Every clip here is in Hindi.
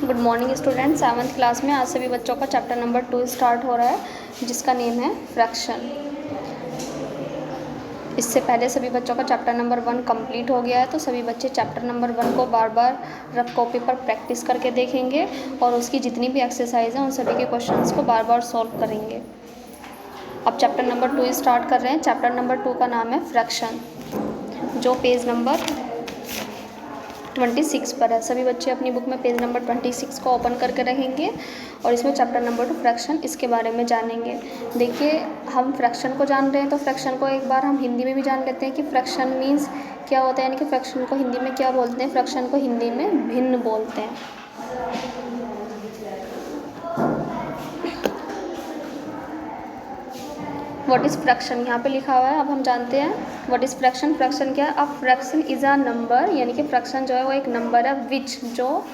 Good morning student. 7th class में आज सभी बच्चों का चैप्टर नंबर 2 स्टार्ट हो रहा है जिसका नेम है फ्रैक्शन। इससे पहले सभी बच्चों का चैप्टर नंबर 1 कंप्लीट हो गया है, तो सभी बच्चे चैप्टर नंबर 1 को बार बार रफ कॉपी पर प्रैक्टिस करके देखेंगे और उसकी जितनी भी एक्सरसाइज हैं उन सभी के क्वेश्चंस को बार बार सॉल्व करेंगे। अब चैप्टर नंबर 2 स्टार्ट कर रहे हैं। चैप्टर नंबर 2 का नाम है फ्रैक्शन, जो पेज नंबर 26 पर है। सभी बच्चे अपनी बुक में पेज नंबर 26 को ओपन करके रहेंगे और इसमें चैप्टर नंबर 2 फ्रैक्शन, इसके बारे में जानेंगे। देखिए, हम फ्रैक्शन को जान रहे हैं तो फ्रैक्शन को एक बार हम हिंदी में भी जान लेते हैं कि फ्रैक्शन मीन्स क्या होता है, यानी कि फ्रैक्शन को हिंदी में क्या बोलते हैं। फ्रैक्शन को हिंदी में भिन्न बोलते हैं। व्हाट इज़ फ्रैक्शन यहाँ पे लिखा हुआ है। अब हम जानते हैं व्हाट इज़ फ्रैक्शन। फ्रैक्शन क्या है? अब फ्रैक्शन इज़ अ नंबर, यानी कि फ्रैक्शन जो है वो एक नंबर है विच, जो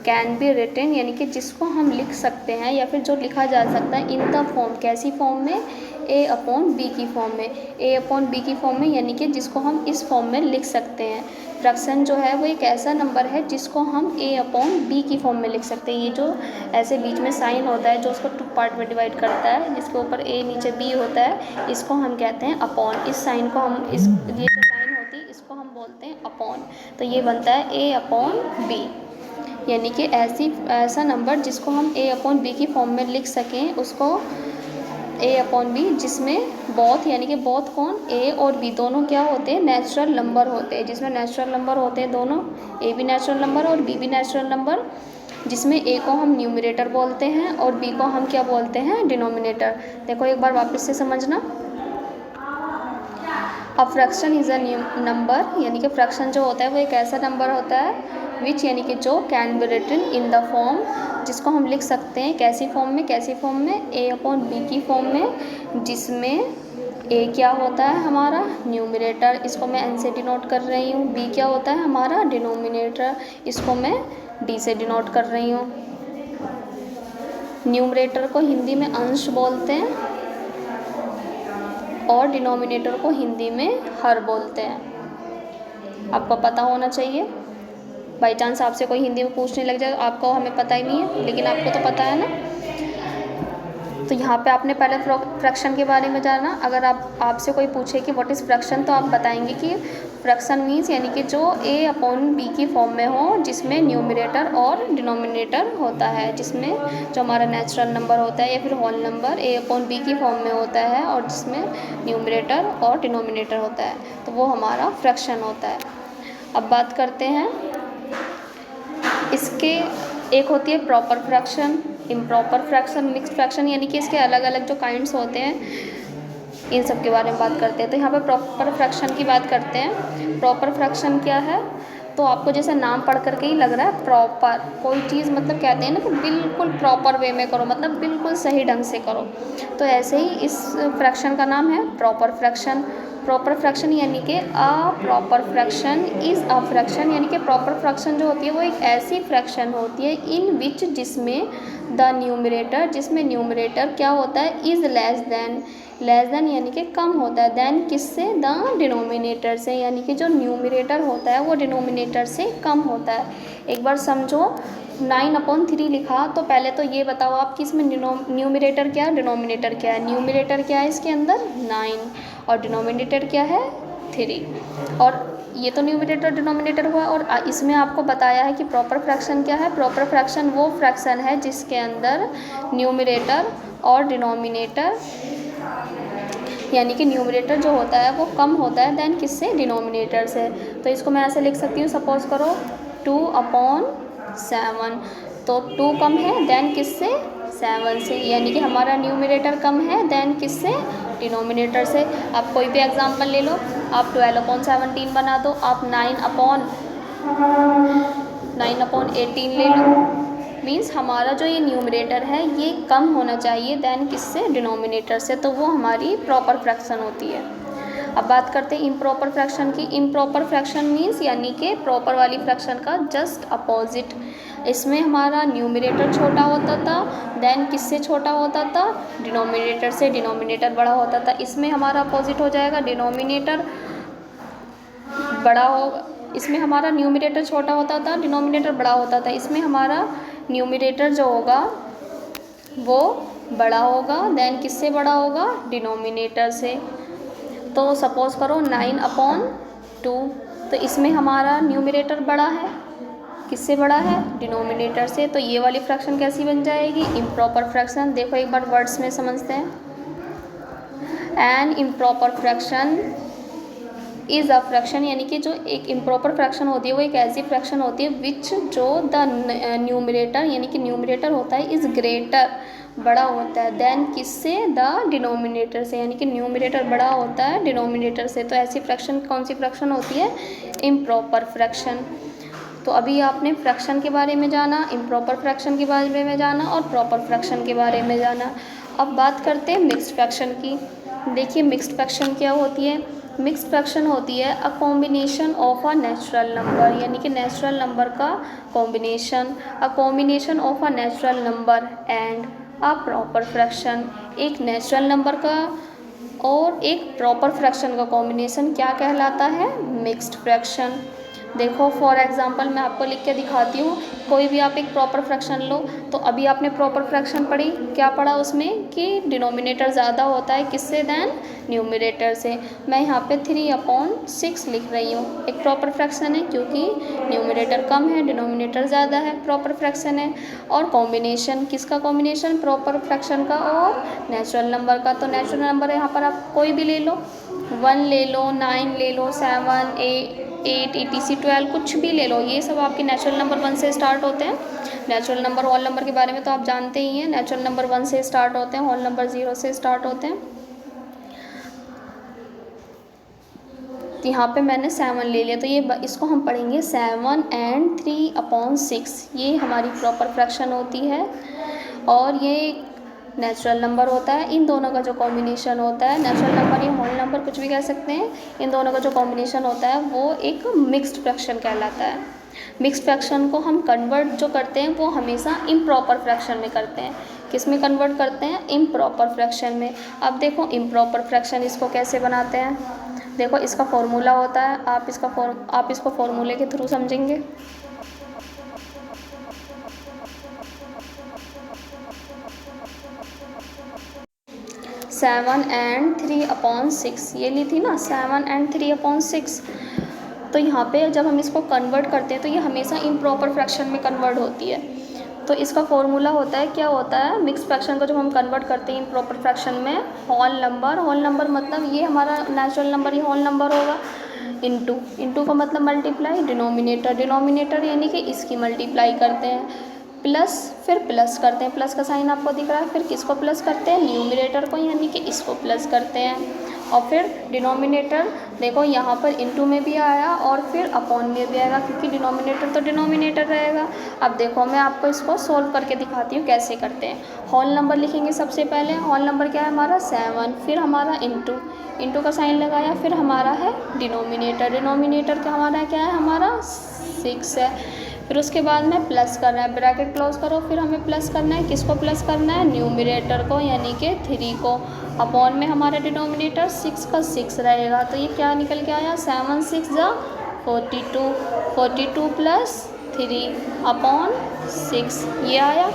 कैन बी रिटन, यानी कि जिसको हम लिख सकते हैं या फिर जो लिखा जा सकता है इन द फॉर्म, कैसी फॉर्म में? ए अपॉन बी की फॉर्म में। ए अपॉन बी की फॉर्म में, यानी कि जिसको हम इस फॉर्म में लिख सकते हैं। फ्रैक्शन जो है वो एक ऐसा नंबर है जिसको हम ए अपॉन बी की फॉर्म में लिख सकते हैं। ये जो ऐसे बीच में साइन होता है जो उसको 2 पार्ट में डिवाइड करता है, जिसके ऊपर ए नीचे बी होता है, इसको हम कहते हैं अपॉन। इस साइन को हम ये जो लाइन होती है इसको हम बोलते हैं अपॉन। तो ये बनता है ए अपॉन बी, यानी कि ऐसा नंबर जिसको हम ए अपॉन बी की फॉर्म में लिख सकें उसको ए अपॉन बी, जिसमें बोथ, यानी कि बोथ कौन? ए और बी दोनों क्या होते हैं? नेचुरल नंबर होते हैं। जिसमें नेचुरल नंबर होते हैं दोनों, ए भी नेचुरल नंबर और बी भी नेचुरल नंबर, जिसमें ए को हम न्यूमरेटर बोलते हैं और बी को हम क्या बोलते हैं? डिनोमिनेटर। देखो एक बार वापस से समझना। अब फ्रैक्शन इज़ अ नंबर, यानी कि फ्रैक्शन जो होता है वो एक ऐसा नंबर होता है विच, यानी कि जो can be written in the form, जिसको हम लिख सकते हैं कैसी फॉर्म में? कैसी फॉर्म में? ए अपॉन बी की फॉर्म में, जिसमें ए क्या होता है? हमारा न्यूमरेटर, इसको मैं एन से डिनोट कर रही हूँ। बी क्या होता है? हमारा डिनोमिनेटर, इसको मैं डी से डिनोट कर रही हूँ। न्यूमरेटर को हिंदी में अंश बोलते हैं और डिनोमिनेटर को हिंदी में हर बोलते हैं। आपको पता होना चाहिए। बाई चांस आपसे कोई हिंदी में पूछने लग जाए, आपको हमें पता ही नहीं है, लेकिन आपको तो पता है ना। तो यहाँ पे आपने पहले फ्रैक्शन के बारे में जाना। अगर आपसे कोई पूछे कि व्हाट इज़ फ्रैक्शन, तो आप बताएंगे कि फ्रैक्शन मीन्स, यानी कि जो ए अपॉन बी की फॉर्म में हो, जिसमें न्यूमरेटर और डिनोमिनेटर होता है, जिसमें जो हमारा नेचुरल नंबर होता है या फिर whole number a upon b की फॉर्म में होता है और जिसमें न्यूमरेटर और डिनोमिनेटर होता है, तो वो हमारा फ्रैक्शन होता है। अब बात करते हैं इसके, एक होती है proper fraction, improper fraction, mixed fraction, यानी कि इसके अलग अलग जो काइंड्स होते हैं इन सब के बारे में बात करते हैं। तो यहाँ पर प्रॉपर फ्रैक्शन की बात करते हैं। प्रॉपर फ्रैक्शन क्या है? तो आपको जैसे नाम पढ़ करके ही लग रहा है प्रॉपर, कोई चीज़ मतलब कहते हैं ना कि बिल्कुल प्रॉपर वे में करो, मतलब बिल्कुल सही ढंग से करो, तो ऐसे ही इस फ्रैक्शन का नाम है प्रॉपर फ्रैक्शन। प्रॉपर फ्रैक्शन यानी कि a proper fraction is a fraction, यानी कि प्रॉपर फ्रैक्शन जो होती है वो एक ऐसी फ्रैक्शन होती है इन विच, जिसमें द न्यूमरेटर, जिसमें न्यूमरेटर क्या होता है? इज़ लेस देन यानी कि कम होता है। देन किससे? द डिनोमिनेटर से, यानी कि जो न्यूमरेटर होता है वो डिनोमिनेटर से कम होता है। एक बार समझो, 9/3 लिखा, तो पहले तो ये बताओ आप कि इसमें न्यूमरेटर क्या है, डिनोमिनेटर क्या है? न्यूमरेटर क्या है इसके अंदर? 9 और डिनोमिनेटर क्या है? 3। और ये तो न्यूमरेटर डिनोमिनेटर हुआ। और इसमें आपको बताया है कि प्रॉपर फ्रैक्शन क्या है। प्रॉपर फ्रैक्शन वो फ्रैक्शन है जिसके अंदर न्यूमरेटर और डिनोमिनेटर, यानी कि न्यूमरेटर जो होता है वो कम होता है देन किससे? डिनोमिनेटर से। तो इसको मैं ऐसे लिख सकती हूँ, सपोज करो 2/7, तो 2 कम है देन किससे? 7 से, यानी कि हमारा न्यूमरेटर कम है देन किससे? डिनोमिनेटर से। आप कोई भी एग्जांपल ले लो, आप 12/17 बना दो, आप 9/18 ले लो। मीन्स हमारा जो ये न्यूमरेटर है ये कम होना चाहिए देन किससे? डिनोमिनेटर से, तो वो हमारी प्रॉपर फ्रैक्शन होती है। अब बात करते हैं इम्प्रॉपर फ्रैक्शन की। इम्प्रॉपर फ्रैक्शन मीन्स यानी कि प्रॉपर वाली फ्रैक्शन का जस्ट अपोजिट। इसमें हमारा न्यूमरेटर छोटा होता था देन किससे छोटा होता था? डिनोमिनेटर से। डिनोमिनेटर बड़ा होता था। इसमें हमारा अपोजिट हो जाएगा, डिनोमिनेटर बड़ा हो, इसमें हमारा न्यूमरेटर छोटा होता था, डिनोमिनेटर बड़ा होता था। इसमें हमारा न्यूमरेटर जो होगा वो बड़ा होगा, देन किससे बड़ा होगा, डिनोमिनेटर से। तो सपोज़ करो 9/2, तो इसमें हमारा न्यूमरेटर बड़ा है, किससे बड़ा है, डिनोमिनेटर से। तो ये वाली फ्रैक्शन कैसी बन जाएगी, इम्प्रॉपर फ्रैक्शन। देखो एक बार वर्ड्स में समझते हैं। An improper fraction is a fraction, यानी कि जो एक इम्प्रॉपर फ्रैक्शन होती है वो एक ऐसी फ्रैक्शन होती है विच जो द न्यूमरेटर, यानी कि न्यूमरेटर होता है इज़ ग्रेटर, बड़ा होता है, देन किससे, द डिनोमिनेटर से, यानी कि न्यूमरेटर बड़ा होता है डिनोमिनेटर से। तो ऐसी फ्रैक्शन कौन सी फ्रैक्शन होती है, इम्प्रॉपर फ्रैक्शन। तो अभी आपने फ्रैक्शन के बारे में जाना, इम्प्रॉपर फ्रैक्शन के बारे में जाना और प्रॉपर फ्रैक्शन के बारे में जाना। अब बात करते हैं मिक्स्ड फ्रैक्शन की। देखिए मिक्स्ड फ्रैक्शन क्या होती है, मिक्स्ड फ्रैक्शन होती है a combination of a natural number, यानी कि नेचुरल नंबर का combination, a combination of a natural number and a proper fraction. एक नेचुरल नंबर का और एक प्रॉपर फ्रैक्शन का कॉम्बिनेशन क्या कहलाता है, मिक्स्ड फ्रैक्शन। देखो फॉर एग्जांपल मैं आपको लिख के दिखाती हूँ, कोई भी आप एक प्रॉपर फ्रैक्शन लो। तो अभी आपने प्रॉपर फ्रैक्शन पढ़ी, क्या पढ़ा उसमें कि डिनोमिनेटर ज़्यादा होता है किससे, देन न्यूमरेटर से। मैं यहाँ पे 3/6 लिख रही हूँ, एक प्रॉपर फ्रैक्शन है क्योंकि न्यूमरेटर कम है, डिनोमिनेटर ज़्यादा है, प्रॉपर फ्रैक्शन है। और कॉम्बिनेशन किसका, कॉम्बिनेशन प्रॉपर फ्रैक्शन का और नेचुरल नंबर का। तो नेचुरल नंबर यहाँ पर आप कोई भी ले लो, 1 ले लो, 9 ले लो, 7, 8 etc 12 कुछ भी ले लो, ये सब आपके नेचुरल नंबर 1 से स्टार्ट होते हैं। नेचुरल नंबर होल नंबर के बारे में तो आप जानते ही हैं, नेचुरल नंबर 1 से स्टार्ट होते हैं, होल नंबर 0 से स्टार्ट होते हैं। तो यहाँ पे मैंने 7 ले लिया, तो ये इसको हम पढ़ेंगे 7 and 3/6, ये हमारी प्रॉपर फ्रैक्शन होती है। और ये नेचुरल नंबर होता है, इन दोनों का जो कॉम्बिनेशन होता है, नेचुरल नंबर या होल नंबर कुछ भी कह सकते हैं, इन दोनों का जो कॉम्बिनेशन होता है वो एक मिक्स्ड फ्रैक्शन कहलाता है। मिक्स्ड फ्रैक्शन को हम कन्वर्ट जो करते हैं वो हमेशा इम्प्रॉपर फ्रैक्शन में करते हैं। किस में कन्वर्ट करते हैं, इम्प्रॉपर फ्रैक्शन में। अब देखो इम्प्रॉपर फ्रैक्शन इसको कैसे बनाते हैं, देखो इसका फॉर्मूला होता है, आप इसको फॉर्मूले के थ्रू समझेंगे। 7 and 3/6 ये ली थी ना, 7 and 3/6। तो यहाँ पे जब हम इसको कन्वर्ट करते हैं तो ये हमेशा इम्प्रॉपर फ्रैक्शन में कन्वर्ट होती है। तो इसका फॉर्मूला होता है, क्या होता है, मिक्स फ्रैक्शन को जब हम कन्वर्ट करते हैं इम्प्रॉपर फ्रैक्शन में, होल नंबर मतलब ये हमारा नेचुरल नंबर, ये होल नंबर होगा, इंटू का मतलब मल्टीप्लाई, डिनोमिनेटर यानी कि इसकी मल्टीप्लाई करते हैं, प्लस फिर प्लस करते हैं, प्लस का साइन आपको दिख रहा है, फिर किसको प्लस करते हैं, न्यूमरेटर को, यानी कि इसको प्लस करते हैं। और फिर डिनोमिनेटर देखो यहाँ पर इनटू में भी आया और फिर अपॉन में भी आएगा, क्योंकि डिनोमिनेटर तो डिनोमिनेटर रहेगा। अब देखो मैं आपको इसको सोल्व करके दिखाती हूँ कैसे करते हैं। होल नंबर लिखेंगे सबसे पहले, होल नंबर क्या है हमारा 7, फिर हमारा इंटू का साइन लगाया, फिर हमारा है डिनोमिनेटर का हमारा क्या है, हमारा 6 है। फिर उसके बाद में प्लस करना है, ब्रैकेट क्लोज करो, फिर हमें प्लस करना है, किसको प्लस करना है, न्यूमरेटर को यानी कि 3 को। अपॉन में हमारा डिनोमिनेटर 6 का 6 रहेगा, तो ये क्या निकल के आया, 7 6 जा 42 प्लस 3/6 ये आया।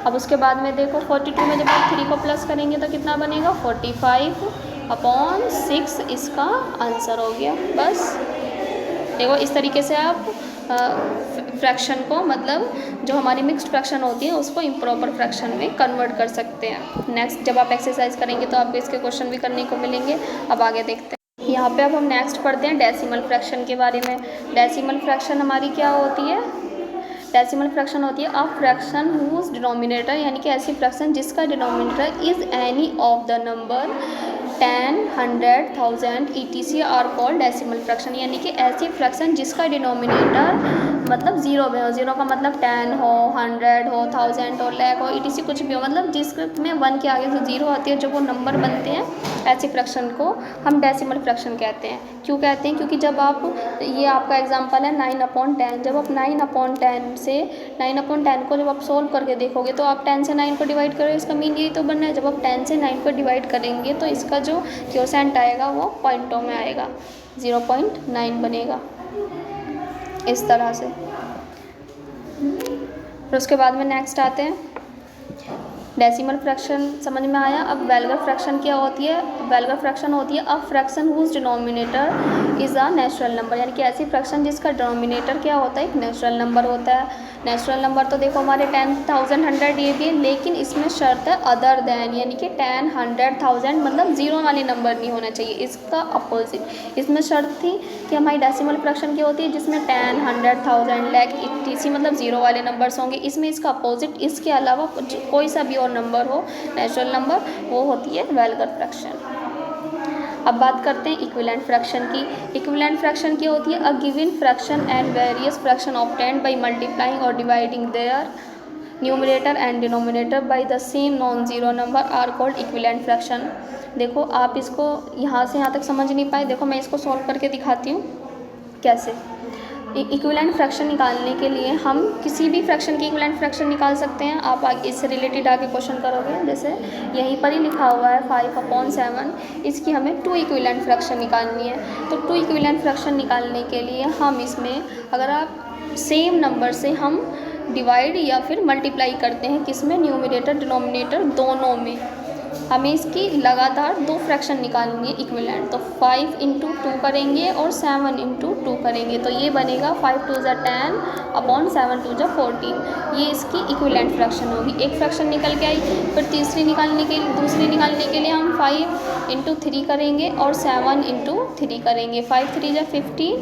अब उसके बाद में देखो 42 में जब आप 3 को प्लस करेंगे तो कितना बनेगा, 45/6 इसका आंसर हो गया। बस देखो इस तरीके से आप फ्रैक्शन को, मतलब जो हमारी मिक्स्ड फ्रैक्शन होती है उसको इम्प्रॉपर फ्रैक्शन में कन्वर्ट कर सकते हैं। नेक्स्ट जब आप एक्सरसाइज करेंगे तो आपको इसके क्वेश्चन भी करने को मिलेंगे। अब आगे देखते हैं, यहाँ पे अब हम नेक्स्ट पढ़ते हैं डेसिमल फ्रैक्शन के बारे में। डेसिमल फ्रैक्शन हमारी क्या होती है, डेसिमल फ्रैक्शन होती है अ फ्रैक्शन हुज डिनोमिनेटर, यानी कि ऐसी फ्रैक्शन जिसका denominator is any of the number 10, 100, 1000 etc are called decimal fraction, यानी कि ऐसी फ्रैक्शन जिसका डिनोमिनेटर मतलब ज़ीरो में हो, ज़ीरो का मतलब 10 हो, 100 हो, 1000 हो, लाख हो, etc कुछ भी हो, मतलब जिसमें 1 के आगे जो ज़ीरो आती है, जो वो नंबर बनते हैं, ऐसी फ्रैक्शन को हम डेसिमल फ्रैक्शन कहते हैं। क्यों कहते हैं, क्योंकि जब आप, ये आपका एग्जांपल है 9/10, जब आप 9/10 से 9/10 को जब आप सोल्व करके देखोगे तो आप 10 से 9 को डिवाइड करोगे, इसका मीन यही तो बनना है। जब आप 10 से 9 को डिवाइड करेंगे तो इसका जो क्वोशेंट आएगा वो पॉइंटों में आएगा, 0.9 बनेगा इस तरह से। फिर उसके बाद में नेक्स्ट आते हैं डेसिमल फ्रैक्शन, समझ में आया। अब वैल्गर फ्रैक्शन क्या होती है? वैल्गर फ्रैक्शन होती है a fraction whose denominator is a natural number, यानी कि ऐसी फ्रैक्शन जिसका डिनोमिनेटर क्या होता है? एक नेचुरल नंबर होता है। नेचुरल नंबर तो देखो हमारे 10,000 100 ये भी है, लेकिन इसमें शर्त है अदर दैन, यानी कि 10 100 1000 मतलब जीरो वाली नंबर नहीं होना चाहिए, इसका अपोजिट। इसमें शर्त थी कि हमारी डेसिमल फ्रैक्शन की होती है जिसमें 10 100 1000 लाख etc मतलब जीरो वाले नंबर्स होंगे। इसमें इसका अपोजिट, इसके अलावा कोई सा भी और नंबर हो नेचुरल नंबर, वो होती है वैल्गर फ्रैक्शन। अब बात करते हैं इक्विवेलेंट फ्रैक्शन की। इक्विवेलेंट फ्रैक्शन क्या होती है? A given fraction and various fraction obtained by multiplying और dividing their numerator and denominator by the same non zero number are called equivalent fraction. देखो आप इसको यहाँ से यहाँ तक समझ नहीं पाए, देखो मैं इसको सॉल्व करके दिखाती हूँ कैसे। इक्विवेलेंट फ्रैक्शन निकालने के लिए हम किसी भी फ्रैक्शन की इक्विवेलेंट फ्रैक्शन निकाल सकते हैं। आप आगे इससे रिलेटेड आगे क्वेश्चन करोगे, जैसे यहीं पर ही लिखा हुआ है 5/7, इसकी हमें 2 इक्विवेलेंट फ्रैक्शन निकालनी है। तो 2 इक्विवेलेंट फ्रैक्शन निकालने के लिए हम इसमें, अगर आप सेम नंबर से हम डिवाइड या फिर मल्टीप्लाई करते हैं, किसमें? न्यूमरेटर डिनोमिनेटर दोनों में। हमें इसकी लगातार 2 फ्रैक्शन निकालनी है इक्विवेलेंट। तो 5 × 2 करेंगे और 7 × 2 करेंगे, तो ये बनेगा 5 2 = 10 अपॉन 7 2 = 14। ये इसकी इक्विवेलेंट फ्रैक्शन होगी। एक फ्रैक्शन निकल के आई, फिर दूसरी निकालने के लिए हम 5 × 3 करेंगे और 7 × 3 करेंगे। 5 3 = 15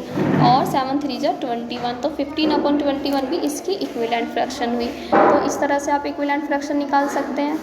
और 7 3 = 21, तो 15/21 भी इसकी इक्विवेलेंट फ्रैक्शन हुई। तो इस तरह से आप इक्विवेलेंट फ्रैक्शन निकाल सकते हैं।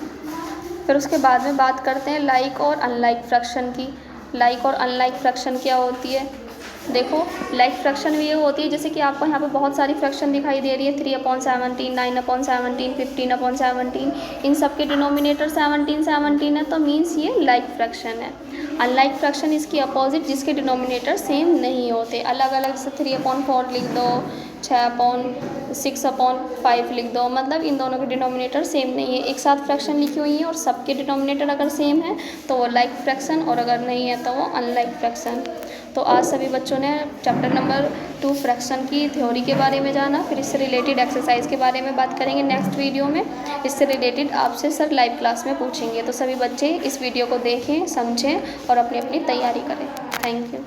फिर उसके बाद में बात करते हैं लाइक और अनलाइक फ्रैक्शन की। लाइक और अनलाइक फ्रैक्शन क्या होती है? देखो लाइक फ्रैक्शन भी ये होती है, जैसे कि आपको यहाँ पे बहुत सारी फ्रैक्शन दिखाई दे रही है, 3/17, 9/17, 15/17, इन सब के डिनोमिनेटर 17 है, तो मीन्स ये लाइक फ्रैक्शन है। अनलाइक फ्रैक्शन इसकी अपोजिट, जिसके डिनोमिनेटर सेम नहीं होते, अलग अलग, जैसे 3/4 लिख दो, 6/6/5 लिख दो, मतलब इन दोनों के डिनोमिनेटर सेम नहीं है। एक साथ फ्रैक्शन लिखी हुई है और सबके डिनोमिनेटर अगर सेम है तो वो लाइक फ्रैक्शन, और अगर नहीं है तो वो अनलाइक फ्रैक्शन। तो आज सभी बच्चों ने चैप्टर नंबर 2 फ्रैक्शन की थ्योरी के बारे में जाना। फिर इससे रिलेटेड एक्सरसाइज के बारे में बात करेंगे नेक्स्ट वीडियो में। इससे रिलेटेड आपसे सर लाइव क्लास में पूछेंगे। तो सभी बच्चे इस वीडियो को देखें, समझें और अपनी अपनी तैयारी करें। Thank you.